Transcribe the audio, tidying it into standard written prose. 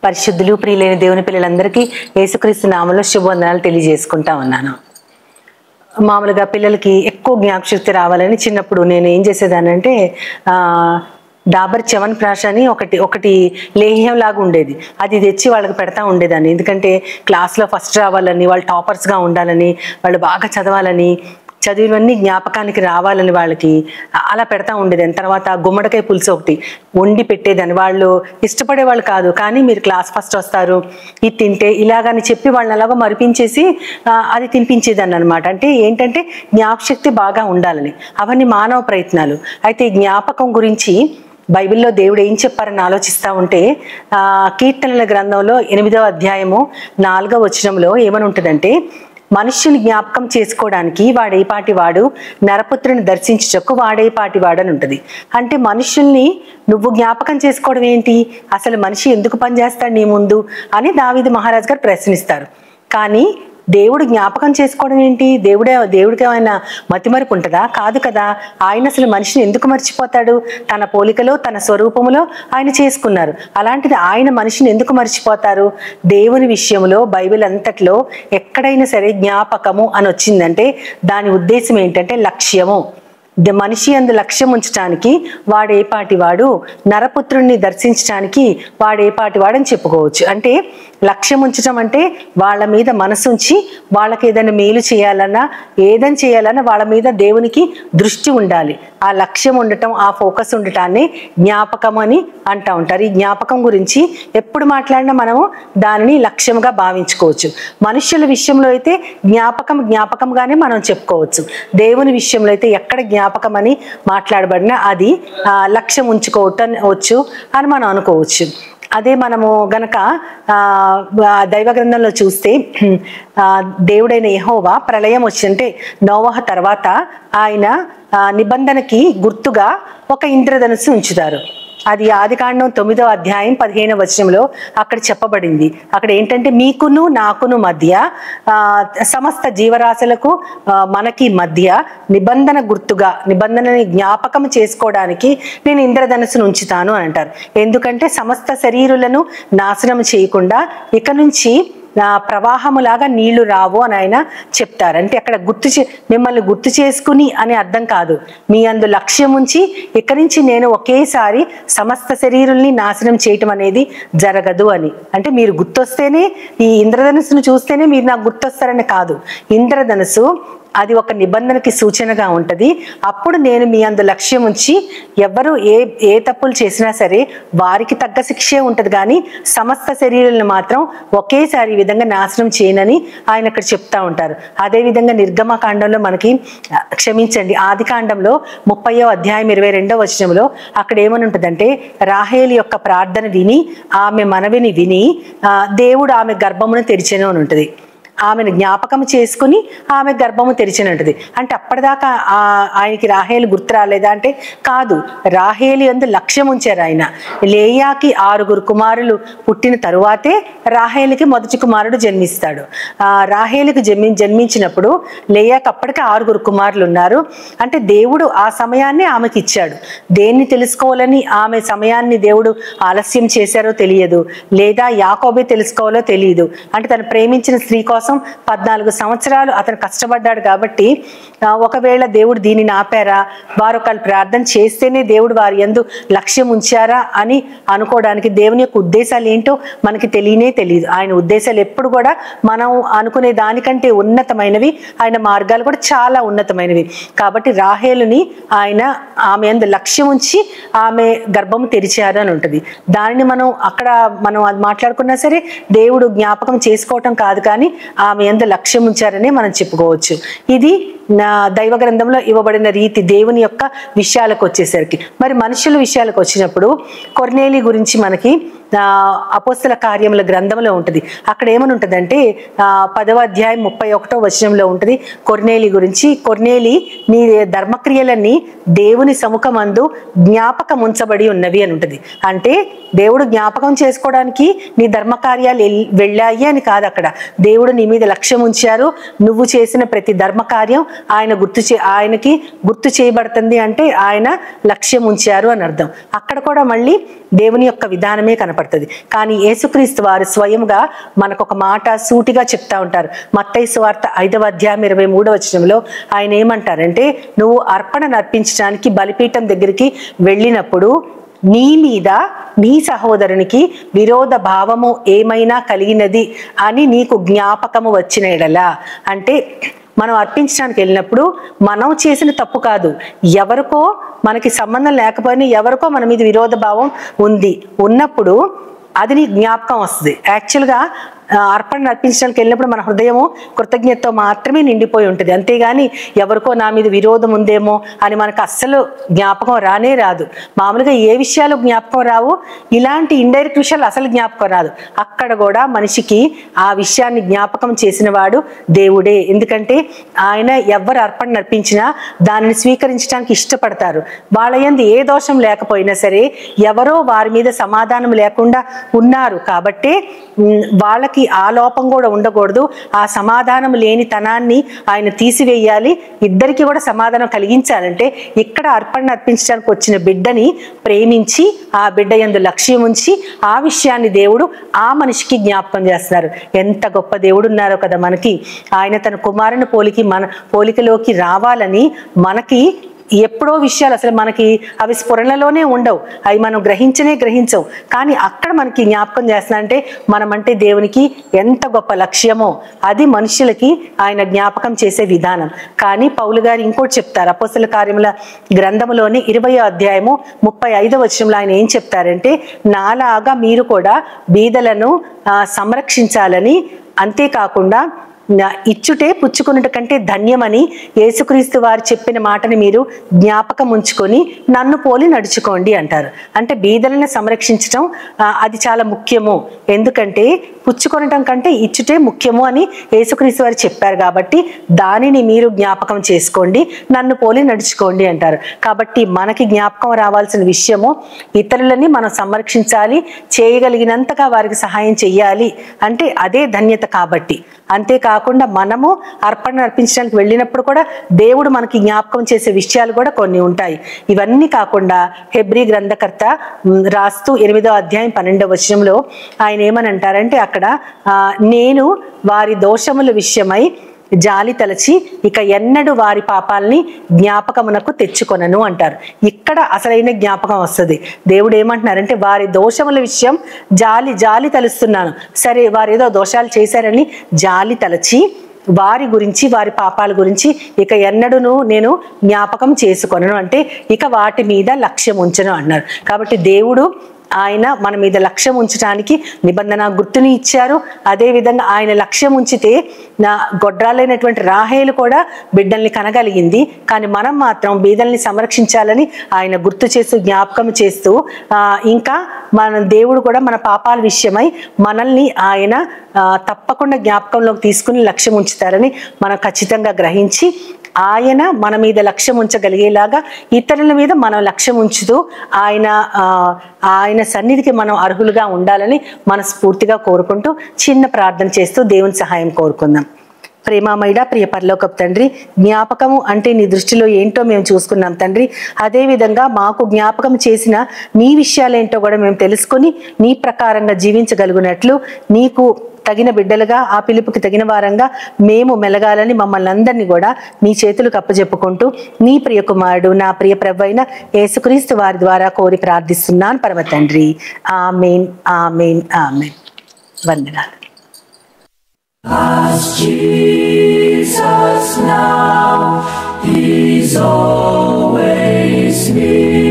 పరిశుద్ధులు ప్రియులైన దేవుని పిల్లలందరికీ యేసుక్రీస్తు నామములో శుభవందనాలు తెలియజేసుకుంటా ఉన్నాను. మామూలుగా పిల్లలకి ఎక్కువ జ్ఞాపకశక్తి రావాలని చిన్నప్పుడు నేను ఏం చేసేదానంటే డాబర్ చ్యవన్ప్రాష్ అని ఒకటి లేహ్యం లాగా ఉండేది. అది తెచ్చి వాళ్ళకి పెడతా ఉండేదాన్ని. ఎందుకంటే క్లాస్లో ఫస్ట్ రావాలని, వాళ్ళు టాపర్స్గా ఉండాలని, వాళ్ళు బాగా చదవాలని, చదివినవన్నీ జ్ఞాపకానికి రావాలని వాళ్ళకి అలా పెడతా ఉండేదాన్ని. తర్వాత గుమ్మడికాయ పులుసు ఒకటి వండి పెట్టేదాన్ని. వాళ్ళు ఇష్టపడే వాళ్ళు కాదు, కానీ మీరు క్లాస్ ఫస్ట్ వస్తారు, ఇది తింటే ఇలాగని చెప్పి వాళ్ళని అలాగో మరిపించేసి అది తినిపించేదాన్ని అనమాట. అంటే ఏంటంటే జ్ఞాపశక్తి బాగా ఉండాలని. అవన్నీ మానవ ప్రయత్నాలు. అయితే జ్ఞాపకం గురించి బైబిల్లో దేవుడు ఏం చెప్పారని ఆలోచిస్తూ ఉంటే కీర్తనల గ్రంథంలో 8వ అధ్యాయము 4వ వచనంలో ఏమని ఉంటుందంటే, మనుష్యుని జ్ఞాపకం చేసుకోవడానికి వాడేపాటి వాడు, నరపుత్రుని దర్శించుటకు వాడేపాటి వాడు అని ఉంటుంది. అంటే మనుషుల్ని నువ్వు జ్ఞాపకం చేసుకోవడం ఏంటి, అసలు మనిషి ఎందుకు పనిచేస్తాడు నీ ముందు అని దావీదు మహారాజు గారు ప్రశ్నిస్తారు. కానీ దేవుడు జ్ఞాపకం చేసుకోవడం ఏంటి, దేవుడికి ఏమైనా మతిమరుపు ఉంటుందా? కాదు కదా. ఆయన అసలు మనిషిని ఎందుకు మర్చిపోతాడు? తన పోలికలో తన స్వరూపములో ఆయన చేసుకున్నారు. అలాంటిది ఆయన మనిషిని ఎందుకు మర్చిపోతారు? దేవుని విషయంలో బైబిల్ అంతట్లో ఎక్కడైనా సరే జ్ఞాపకము అని వచ్చిందంటే దాని ఉద్దేశం ఏంటంటే లక్ష్యము. మనిషి అందు లక్ష్యం ఉంచడానికి వాడేపాటి వాడు, నరపుత్రుణ్ణి దర్శించడానికి వాడేపాటి వాడని చెప్పుకోవచ్చు. అంటే లక్ష్యం ఉంచడం అంటే వాళ్ళ మీద మనసుంచి వాళ్ళకి ఏదైనా మేలు చేయాలన్నా ఏదైనా చేయాలన్నా వాళ్ళ మీద దేవునికి దృష్టి ఉండాలి. ఆ లక్ష్యం ఉండటం, ఆ ఫోకస్ ఉండటాన్ని జ్ఞాపకం అని అంటూ ఉంటారు. ఈ జ్ఞాపకం గురించి ఎప్పుడు మాట్లాడినా మనము దానిని లక్ష్యంగా భావించుకోవచ్చు. మనుషుల విషయంలో అయితే జ్ఞాపకంగానే మనం చెప్పుకోవచ్చు. దేవుని విషయంలో అయితే ఎక్కడ జ్ఞాపకం అని మాట్లాడబడినా అది లక్ష్యం ఉంచుకోవటం వచ్చు అని మనం అనుకోవచ్చు. అదే మనము గనక దైవ గ్రంథంలో చూస్తే దేవుడైన యెహోవా ప్రళయం వచ్చిందంటే నోవహు తర్వాత ఆయన నిబంధనకి గుర్తుగా ఒక ఇంద్రధనుస్సు ఉంచుతారు. అది ఆదికాండం 9వ అధ్యాయం 15వ వచనంలో అక్కడ చెప్పబడింది. అక్కడ ఏంటంటే, మీకును నాకును మధ్య, సమస్త జీవరాశులకు మనకి మధ్య నిబంధన గుర్తుగా, నిబంధనని జ్ఞాపకం చేసుకోవడానికి నేను ఇంద్రధనుస్సును ఉంచుతాను అని అంటారు. ఎందుకంటే సమస్త శరీరులను నాశనం చేయకుండా ఇక నుంచి ప్రవాహములాగా నీళ్లు రావు అని ఆయన చెప్తారు. అంటే అక్కడ మిమ్మల్ని గుర్తు చేసుకుని అనే అర్థం కాదు. మీ అందు లక్ష్యం ఉంచి ఇక్కడి నుంచి నేను ఒకేసారి సమస్త శరీరుల్ని నాశనం చేయటం అనేది జరగదు అని. అంటే మీరు గుర్తొస్తేనే, ఈ ఇంద్రధనుస్సును చూస్తేనే మీరు నాకు గుర్తొస్తారని కాదు. ఇంద్రధనుస్సు అది ఒక నిబంధనకి సూచనగా ఉంటుంది. అప్పుడు నేను మీ అందు లక్ష్యం ఉంచి ఎవరు ఏ తప్పులు చేసినా సరే వారికి తగ్గ శిక్షే ఉంటుంది, కానీ సమస్త శరీరాలను మాత్రం ఒకేసారి ఈ విధంగా నాశనం చేయనని ఆయన ఇక్కడ చెప్తా ఉంటారు. అదేవిధంగా నిర్గమకాండంలో మనకి, క్షమించండి, ఆదికాండంలో 30వ అధ్యాయం 22వ వచనంలో అక్కడ ఏమని ఉంటుందంటే, రాహేలు యొక్క ప్రార్థన విని, ఆమె మనవిని విని దేవుడు ఆమె గర్భమును తెరిచెను అని ఉంటుంది. ఆమెను జ్ఞాపకం చేసుకుని ఆమె గర్భము తెరిచినట్టుది. అంటే అప్పటిదాకా ఆయనకి రాహేలు గుర్తు రాలేదా అంటే కాదు. రాహేలు యందు లక్ష్యం ఉంచారు ఆయన. లేయాకి 6 కుమారులు పుట్టిన తరువాతే రాహేలుకి మొదటి కుమారుడు జన్మిస్తాడు. రాహేలుకి జన్మించినప్పుడు లేయాకి అప్పటికే 6 కుమారులు ఉన్నారు. అంటే దేవుడు ఆ సమయాన్ని ఆమెకి ఇచ్చాడు. దేన్ని తెలుసుకోవాలని ఆమె సమయాన్ని దేవుడు ఆలస్యం చేశారో తెలియదు, లేదా యాకోబే తెలుసుకోవాలో తెలియదు. అంటే తను ప్రేమించిన స్త్రీ కోసం 14 సంవత్సరాలు అతను కష్టపడ్డాడు. కాబట్టి ఒకవేళ దేవుడు దీనిని ఆపారా, వారు ఒకళ్ళు ప్రార్థన చేస్తేనే దేవుడు వారి యందు లక్ష్యం ఉంచారా అని అనుకోవడానికి దేవుని యొక్క ఉద్దేశాలు ఏంటో మనకి తెలియదు. ఆయన ఉద్దేశాలు ఎప్పుడు కూడా మనం అనుకునే దానికంటే ఉన్నతమైనవి, ఆయన మార్గాలు కూడా చాలా ఉన్నతమైనవి. కాబట్టి రాహేలుని ఆమె యందు లక్ష్యం ఉంచి ఆమె గర్భము తెరిచారు అని ఉంటుంది. దానిని మనం అది మాట్లాడుకున్నా సరే దేవుడు జ్ఞాపకం చేసుకోవటం కాదు, కానీ ఆమె యందు లక్ష్యం ఉంచారని మనం చెప్పుకోవచ్చు. ఇది దైవ గ్రంథంలో ఇవ్వబడిన రీతి దేవుని యొక్క విషయాలకు వచ్చేసరికి. మరి మనుషుల విషయాలకు వచ్చినప్పుడు కొర్నేలి గురించి మనకి అపోస్తల కార్యముల గ్రంథంలో ఉంటుంది. అక్కడ ఏమని ఉంటుందంటే 10వ అధ్యాయం 31వ వచనంలో ఉంటుంది కొర్నేలి గురించి. కొర్నేలి, నీ ధర్మక్రియలన్నీ దేవుని సముఖమందు జ్ఞాపకం ఉంచబడి ఉన్నవి అని ఉంటుంది. అంటే దేవుడు జ్ఞాపకం చేసుకోవడానికి నీ ధర్మకార్యాలు వెళ్ళాయి అని కాదు. అక్కడ దేవుడు నీ మీద లక్ష్యం ఉంచారు. నువ్వు చేసిన ప్రతి ధర్మకార్యం ఆయన ఆయనకి గుర్తు చేయబడుతుంది అంటే ఆయన లక్ష్యం ఉంచారు అని అర్థం. అక్కడ కూడా మళ్ళీ దేవుని యొక్క విధానమే కనపడుతుంది. కానీ యేసుక్రీస్తు వారు స్వయంగా మనకు ఒక మాట సూటిగా చెప్తా ఉంటారు. మత్తయి సువార్త 5వ అధ్యాయం 23వ వచనంలో ఆయన ఏమంటారంటే, నువ్వు అర్పణ నర్పించడానికి బలిపీఠం దగ్గరికి వెళ్ళినప్పుడు నీ మీద నీ సహోదరునికి విరోధ భావము ఏమైనా కలిగినది అని నీకు జ్ఞాపకము వచ్చిన ఎడలా, అంటే మనం అర్పించడానికి వెళ్ళినప్పుడు మనం చేసిన తప్పు కాదు, ఎవరికో మనకి సంబంధం లేకపోయినా ఎవరికో మన మీద విరోధ భావం ఉన్నప్పుడు అది నీ జ్ఞాపకం వస్తుంది. యాక్చువల్గా అర్పణ అర్పించడానికి వెళ్ళినప్పుడు మన హృదయము కృతజ్ఞతతో మాత్రమే నిండిపోయి ఉంటుంది. అంతేగాని ఎవరికో నా మీద విరోధం ఉందేమో అని మనకు అస్సలు జ్ఞాపకం రానే రాదు. మామూలుగా ఏ విషయాలు జ్ఞాపకం రావు, ఇలాంటి ఇండైరెక్ట్ విషయాలు అసలు జ్ఞాపకం రాదు. అక్కడ కూడా మనిషికి ఆ విషయాన్ని జ్ఞాపకం చేసిన వాడు దేవుడే. ఎందుకంటే ఆయన ఎవరు అర్పణ నర్పించినా దానిని స్వీకరించడానికి ఇష్టపడతారు. వాళ్ళ యందు ఏ దోషం లేకపోయినా సరే ఎవరో వారి మీద సమాధానం లేకుండా ఉన్నారు కాబట్టి వాళ్ళకి ఆ లోపం కూడా ఉండకూడదు. ఆ సమాధానం లేని తనాన్ని ఆయన తీసివేయాలి, ఇద్దరికి కూడా సమాధానం కలిగించాలంటే ఇక్కడ అర్పణ అర్పించడానికి వచ్చిన బిడ్డని ప్రేమించి ఆ బిడ్డ యందు లక్ష్యం ఉంచి ఆ విషయాన్ని దేవుడు ఆ మనిషికి జ్ఞాపకం చేస్తున్నారు. ఎంత గొప్ప దేవుడు ఉన్నారో కదా మనకి. ఆయన తన కుమారుని మన పోలికలోకి రావాలని మనకి ఎప్పుడో విషయాలు అసలు మనకి అవి స్ఫురణలోనే ఉండవు, అవి మనం గ్రహించవు. కానీ అక్కడ మనకి జ్ఞాపకం చేస్తున్నారంటే మనమంటే దేవునికి ఎంత గొప్ప లక్ష్యమో అది మనుషులకి ఆయన జ్ఞాపకం చేసే విధానం. కానీ పౌలు గారు ఇంకోటి చెప్తారు. అపోస్తల కార్యముల గ్రంథములోని 20వ అధ్యాయము 35వ వచనంలో ఆయన ఏం చెప్తారంటే, నాలాగా మీరు కూడా బీదలను సంరక్షించాలని, అంతేకాకుండా ఇచ్చుటే పుచ్చుకున్నట కంటే ధన్యమని యేసుక్రీస్తు వారు చెప్పిన మాటని మీరు జ్ఞాపకం ఉంచుకొని నన్ను పోలి నడుచుకోండి అంటారు. అంటే బీదలను సంరక్షించడం అది చాలా ముఖ్యము, ఎందుకంటే పుచ్చుకొనటం కంటే ఇచ్చుటే ముఖ్యము అని యేసుక్రీస్తు వారు చెప్పారు. కాబట్టి దానిని మీరు జ్ఞాపకం చేసుకోండి, నన్ను పోలి నడుచుకోండి అంటారు. కాబట్టి మనకి జ్ఞాపకం రావాల్సిన విషయము ఇతరులని మనం సంరక్షించాలి, చేయగలిగినంతగా వారికి సహాయం చెయ్యాలి అంటే అదే ధన్యత. కాబట్టి అంతేకాకుండా మనము అర్పణ అర్పించడానికి వెళ్ళినప్పుడు కూడా దేవుడు మనకి జ్ఞాపకం చేసే విషయాలు కూడా కొన్ని ఉంటాయి. ఇవన్నీ కాకుండా హెబ్రీ గ్రంథకర్త రాస్తూ 8వ అధ్యాయం 12వ వచనంలో ఆయన ఏమని అంటారంటే, అక్కడ నేను వారి దోషముల విషయమై జాలి తలచి ఇక ఎన్నడూ వారి పాపాలని జ్ఞాపకమునకు తెచ్చుకొనను అంటారు. ఇక్కడ అసలైన జ్ఞాపకం వస్తుంది. దేవుడు ఏమంటున్నారంటే, వారి దోషముల విషయం జాలి తలుస్తున్నాను. సరే, వారు ఏదో దోషాలు చేశారని జాలి తలచి వారి గురించి, వారి పాపాల గురించి ఇక ఎన్నడూను నేను జ్ఞాపకం చేసుకొనను, అంటే ఇక వాటి మీద లక్ష్యం ఉంచను అన్నారు. కాబట్టి దేవుడు ఆయన మన మీద లక్ష్యం ఉంచడానికి నిబంధన గుర్తుని ఇచ్చారు. అదేవిధంగా ఆయన లక్ష్యం ఉంచితే గొడ్రాలైనటువంటి రాహేలు కూడా బిడ్డల్ని కనగలిగింది. కానీ మనం మాత్రం బీదల్ని సంరక్షించాలని ఆయన గుర్తు చేస్తూ జ్ఞాపకం చేస్తూ ఇంకా మన దేవుడు కూడా మన పాపాల విషయమై మనల్ని ఆయన తప్పకుండా జ్ఞాపకంలోకి తీసుకుని లక్ష్యం ఉంచుతారని మనం ఖచ్చితంగా గ్రహించి ఆయన మన మీద లక్ష్యం ఉంచగలిగేలాగా ఇతరుల మీద మనం లక్ష్యం ఉంచుతూ ఆయన సన్నిధికి మనం అర్హులుగా ఉండాలని మనస్ఫూర్తిగా కోరుకుంటూ చిన్న ప్రార్థన చేస్తూ దేవుని సహాయం కోరుకుందాం. ప్రేమామయుడ ప్రియ పరలోకపు తండ్రి, జ్ఞాపకము అంటే నీ దృష్టిలో ఏంటో మేము చూసుకున్నాం తండ్రి. అదేవిధంగా మాకు జ్ఞాపకం చేసిన నీ విషయాలేంటో కూడా మేము తెలుసుకొని నీ ప్రకారంగా జీవించగలుగునట్లు నీకు తగిన బిడ్డలుగా, ఆ పిలుపుకి తగిన వారంగా మేము మెలగాలని మమ్మల్ని అందరినీ కూడా నీ చేతులకు అప్పజెప్పుకుంటూ నీ ప్రియ కుమారుడు నా ప్రియ ప్రభువైన యేసుక్రీస్తు వారి ద్వారా కోరి ప్రార్థిస్తున్నాను పరమ తండ్రి. ఆమేన్, ఆమేన్, ఆమేన్. వందనాలు. As Jesus now, He's always near.